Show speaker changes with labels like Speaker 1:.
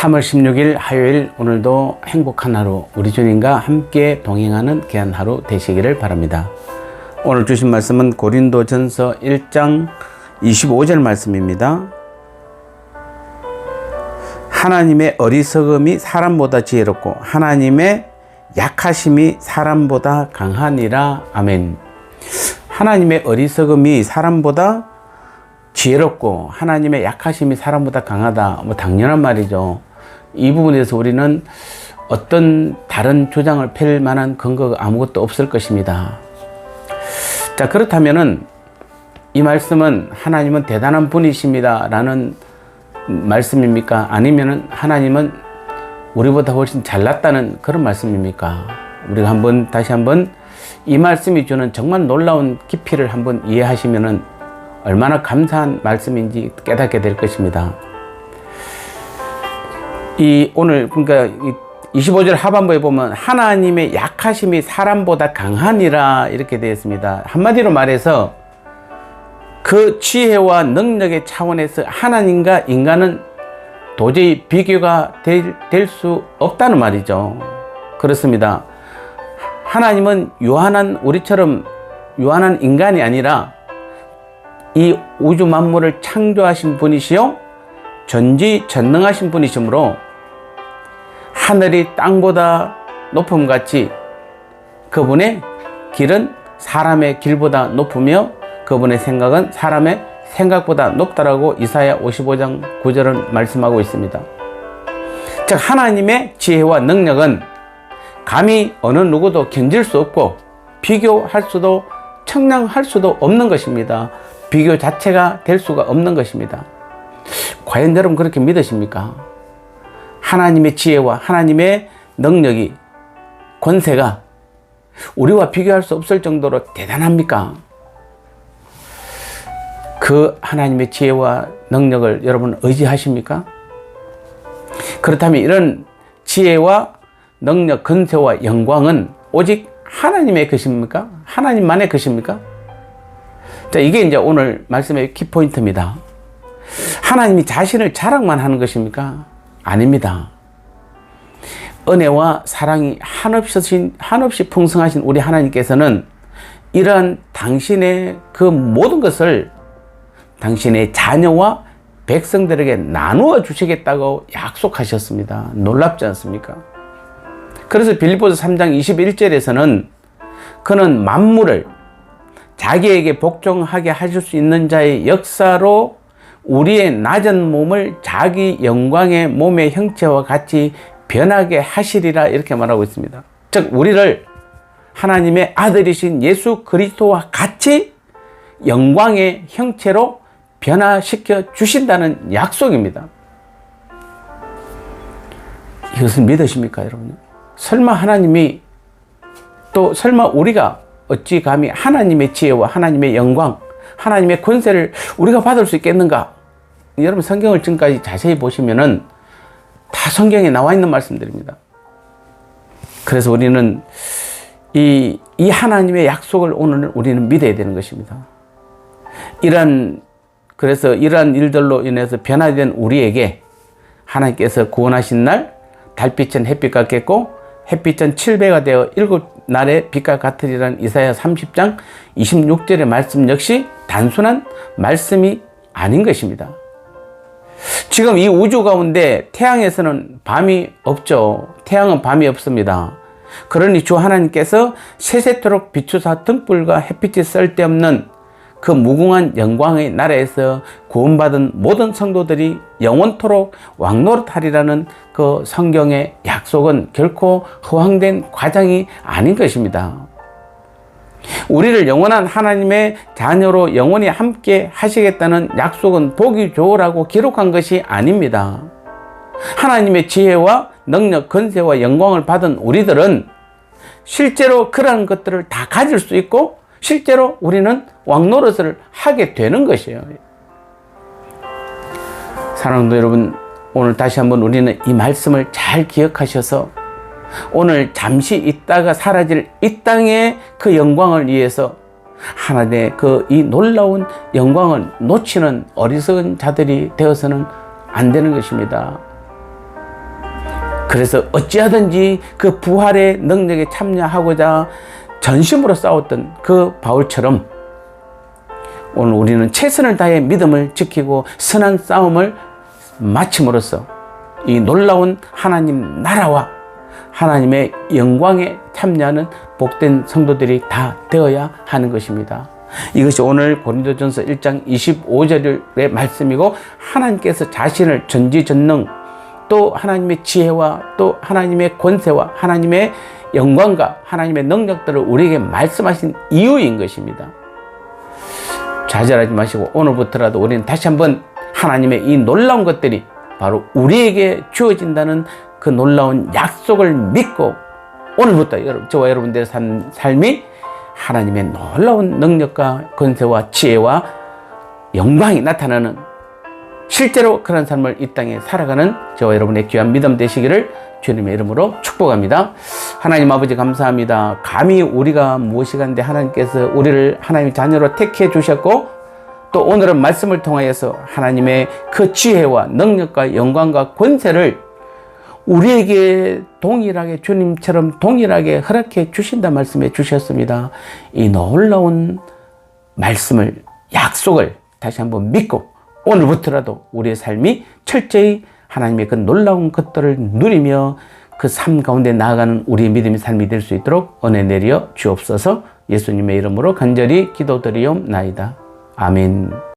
Speaker 1: 3월 16일 화요일, 오늘도 행복한 하루, 우리 주님과 함께 동행하는 귀한 하루 되시기를 바랍니다. 오늘 주신 말씀은 고린도전서 1장 25절 말씀입니다. 하나님의 어리석음이 사람보다 지혜롭고 하나님의 약하심이 사람보다 강하니라. 아멘. 하나님의 어리석음이 사람보다 지혜롭고 하나님의 약하심이 사람보다 강하다. 당연한 말이죠. 이 부분에서 우리는 어떤 다른 주장을 펼 만한 근거가 아무것도 없을 것입니다. 자, 그렇다면은 이 말씀은 하나님은 대단한 분이십니다 라는 말씀입니까? 아니면은 하나님은 우리보다 훨씬 잘났다는 그런 말씀입니까? 우리가 다시 한번 이 말씀이 주는 정말 놀라운 깊이를 한번 이해하시면은 얼마나 감사한 말씀인지 깨닫게 될 것입니다. 오늘, 그러니까 25절 하반부에 보면 하나님의 약하심이 사람보다 강하니라 이렇게 되어 있습니다. 한마디로 말해서 그 지혜와 능력의 차원에서 하나님과 인간은 도저히 비교가 될 수 없다는 말이죠. 그렇습니다. 하나님은 우리처럼 유한한 인간이 아니라 이 우주 만물을 창조하신 분이시요 전지전능하신 분이시므로 하늘이 땅보다 높음같이 그분의 길은 사람의 길보다 높으며 그분의 생각은 사람의 생각보다 높다라고 이사야 55장 9절은 말씀하고 있습니다. 즉 하나님의 지혜와 능력은 감히 어느 누구도 견딜 수 없고 비교할 수도 청량할 수도 없는 것입니다. 비교 자체가 될 수가 없는 것입니다. 과연 여러분 그렇게 믿으십니까? 하나님의 지혜와 하나님의 능력이, 권세가 우리와 비교할 수 없을 정도로 대단합니까? 그 하나님의 지혜와 능력을 여러분 의지하십니까? 그렇다면 이런 지혜와 능력, 권세와 영광은 오직 하나님의 것입니까? 하나님만의 것입니까? 자, 이게 이제 오늘 말씀의 키포인트입니다. 하나님이 자신을 자랑만 하는 것입니까? 아닙니다. 은혜와 사랑이 한없이 풍성하신 우리 하나님께서는 이러한 당신의 그 모든 것을 당신의 자녀와 백성들에게 나누어 주시겠다고 약속하셨습니다. 놀랍지 않습니까? 그래서 빌립보서 3장 21절에서는 그는 만물을 자기에게 복종하게 하실 수 있는 자의 역사로 우리의 낮은 몸을 자기 영광의 몸의 형체와 같이 변하게 하시리라 이렇게 말하고 있습니다. 즉 우리를 하나님의 아들이신 예수 그리스도와 같이 영광의 형체로 변화시켜 주신다는 약속입니다. 이것을 믿으십니까, 여러분? 설마 우리가 어찌 감히 하나님의 지혜와 하나님의 영광, 하나님의 권세를 우리가 받을 수 있겠는가? 여러분 성경을 지금까지 자세히 보시면은 다 성경에 나와 있는 말씀들입니다. 그래서 우리는 이 하나님의 약속을 오늘 우리는 믿어야 되는 것입니다. 그래서 이러한 일들로 인해서 변화된 우리에게 하나님께서 구원하신 날 달빛은 햇빛 같겠고 햇빛은 7배가 되어 7날의 빛과 같으리라는 이사야 30장 26절의 말씀 역시 단순한 말씀이 아닌 것입니다. 지금 이 우주 가운데 태양에서는 밤이 없죠. 태양은 밤이 없습니다. 그러니 주 하나님께서 세세토록 비추사 등불과 햇빛이 쓸데없는 그 무궁한 영광의 나라에서 구원받은 모든 성도들이 영원토록 왕노릇하리라는 그 성경의 약속은 결코 허황된 과장이 아닌 것입니다. 우리를 영원한 하나님의 자녀로 영원히 함께 하시겠다는 약속은 보기 좋으라고 기록한 것이 아닙니다. 하나님의 지혜와 능력, 권세와 영광을 받은 우리들은 실제로 그러한 것들을 다 가질 수 있고 실제로 우리는 왕노릇을 하게 되는 것이에요. 사랑하는 여러분, 오늘 다시 한번 우리는 이 말씀을 잘 기억하셔서 오늘 잠시 있다가 사라질 이 땅의 그 영광을 위해서 하나님의 이 놀라운 영광을 놓치는 어리석은 자들이 되어서는 안 되는 것입니다. 그래서 어찌하든지 그 부활의 능력에 참여하고자 전심으로 싸웠던 그 바울처럼 오늘 우리는 최선을 다해 믿음을 지키고 선한 싸움을 마침으로써 이 놀라운 하나님 나라와 하나님의 영광에 참여하는 복된 성도들이 다 되어야 하는 것입니다. 이것이 오늘 고린도전서 1장 25절의 말씀이고, 하나님께서 자신을 전지전능 또 하나님의 지혜와 또 하나님의 권세와 하나님의 영광과 하나님의 능력들을 우리에게 말씀하신 이유인 것입니다. 좌절하지 마시고 오늘부터라도 우리는 다시 한번 하나님의 이 놀라운 것들이 바로 우리에게 주어진다는 그 놀라운 약속을 믿고, 오늘부터 저와 여러분들의 삶이 하나님의 놀라운 능력과 권세와 지혜와 영광이 나타나는 실제로 그런 삶을 이 땅에 살아가는 저와 여러분의 귀한 믿음 되시기를 주님의 이름으로 축복합니다. 하나님 아버지 감사합니다. 감히 우리가 무엇이간데 하나님께서 우리를 하나님의 자녀로 택해 주셨고, 또 오늘은 말씀을 통하여서 하나님의 그 지혜와 능력과 영광과 권세를 우리에게 동일하게, 주님처럼 동일하게 허락해 주신다 말씀해 주셨습니다. 이 놀라운 말씀을, 약속을 다시 한번 믿고 오늘부터라도 우리의 삶이 철저히 하나님의 그 놀라운 것들을 누리며 그 삶 가운데 나아가는 우리의 믿음의 삶이 될 수 있도록 은혜 내려 주옵소서. 예수님의 이름으로 간절히 기도드리옵나이다. 아멘.